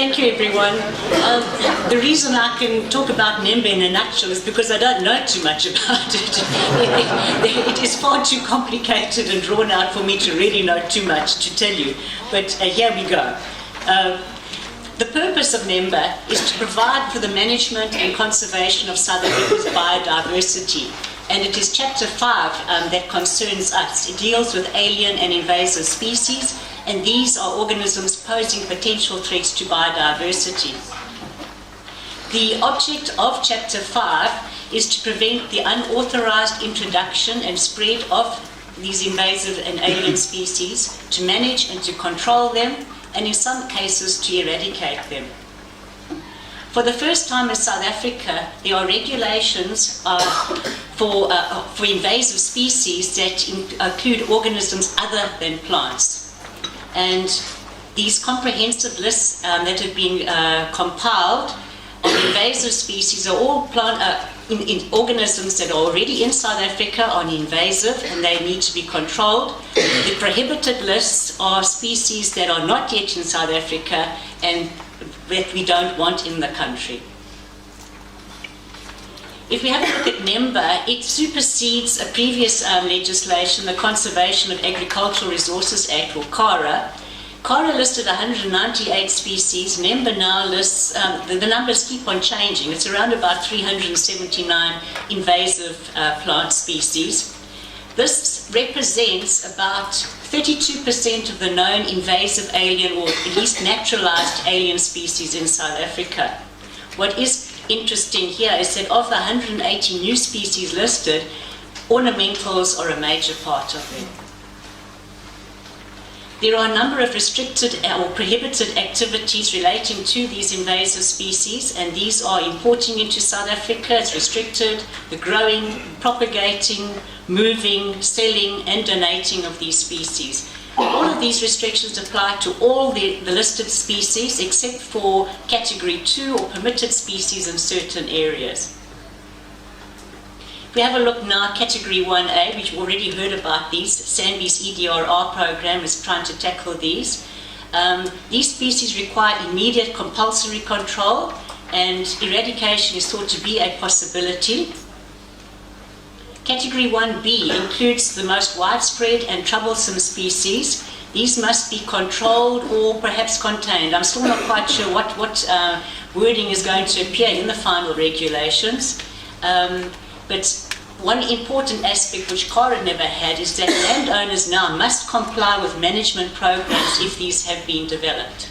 thank you, everyone. The reason I can talk about NEMBA in a nutshell is because I don't know too much about it. It is far too complicated and drawn out for me to really know too much to tell you. But here we go. The purpose of NEMBA is to provide for the management and conservation of South Africa's biodiversity. And it is Chapter 5 that concerns us. It deals with alien and invasive species, and these are organisms posing potential threats to biodiversity. The object of Chapter 5 is to prevent the unauthorized introduction and spread of these invasive and alien species, to manage and to control them, and in some cases to eradicate them. For the first time in South Africa, there are regulations for invasive species that include organisms other than plants. And these comprehensive lists that have been compiled of invasive species are all in organisms that are already in South Africa are invasive and they need to be controlled. The prohibited lists are species that are not yet in South Africa and that we don't want in the country. If we have a look at NEMBA, it supersedes a previous legislation, the Conservation of Agricultural Resources Act, or CARA. CARA listed 198 species. NEMBA now lists, the numbers keep on changing. It's around about 379 invasive plant species. This represents about 32% of the known invasive alien, or at least naturalized alien species in South Africa. What is interesting here is that of the 180 new species listed, ornamentals are a major part of them. There are a number of restricted or prohibited activities relating to these invasive species, and these are importing into South Africa. It's restricted, the growing, propagating, moving, selling, and donating of these species. All of these restrictions apply to all the listed species except for Category 2 or permitted species in certain areas. If we have a look now at Category 1A, which we've already heard about these, SANBI's EDRR program is trying to tackle these. These species require immediate compulsory control, and eradication is thought to be a possibility. Category 1B includes the most widespread and troublesome species. These must be controlled or perhaps contained. I'm still not quite sure what wording is going to appear in the final regulations. But one important aspect which CARA never had is that landowners now must comply with management programs if these have been developed.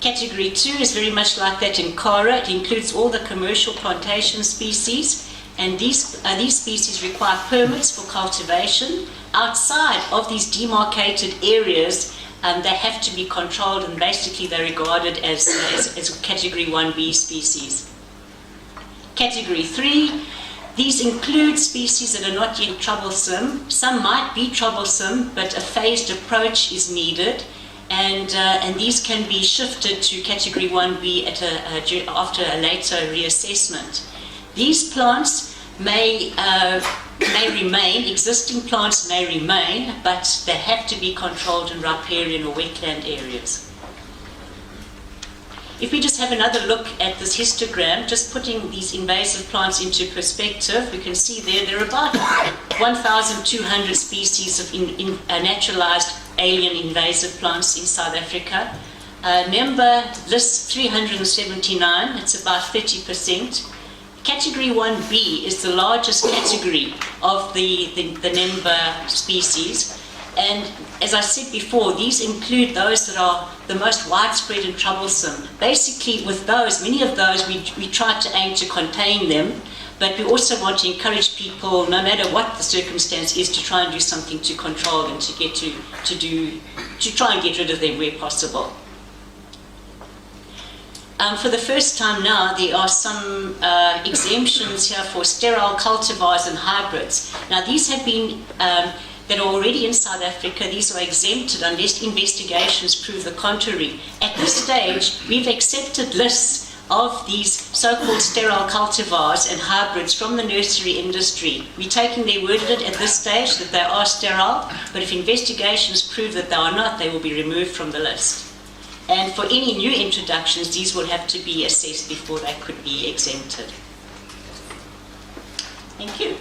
Category 2 is very much like that in CARA. It includes all the commercial plantation species, and these species require permits for cultivation. Outside of these demarcated areas, they have to be controlled, and basically they're regarded as Category 1B species. Category 3, these include species that are not yet troublesome. Some might be troublesome, but a phased approach is needed, and these can be shifted to Category 1B after a later reassessment. These plants may remain, existing plants may remain, but they have to be controlled in riparian or wetland areas. If we just have another look at this histogram, just putting these invasive plants into perspective, we can see there are about 1,200 species of naturalized alien invasive plants in South Africa. NEMBA lists 379, it's about 30%. Category 1B is the largest category of the NEMBA species. And as I said before, these include those that are the most widespread and troublesome. Basically, with those, many of those, we try to aim to contain them, but we also want to encourage people, no matter what the circumstance is, to try and do something to control them, to try and get rid of them where possible. For the first time now, there are some exemptions here for sterile cultivars and hybrids. Now, these have been that are already in South Africa. These are exempted unless investigations prove the contrary. At this stage, we've accepted lists of these so-called sterile cultivars and hybrids from the nursery industry. We're taking their word at this stage that they are sterile, but if investigations prove that they are not, they will be removed from the list. And for any new introductions, these will have to be assessed before they could be exempted. Thank you.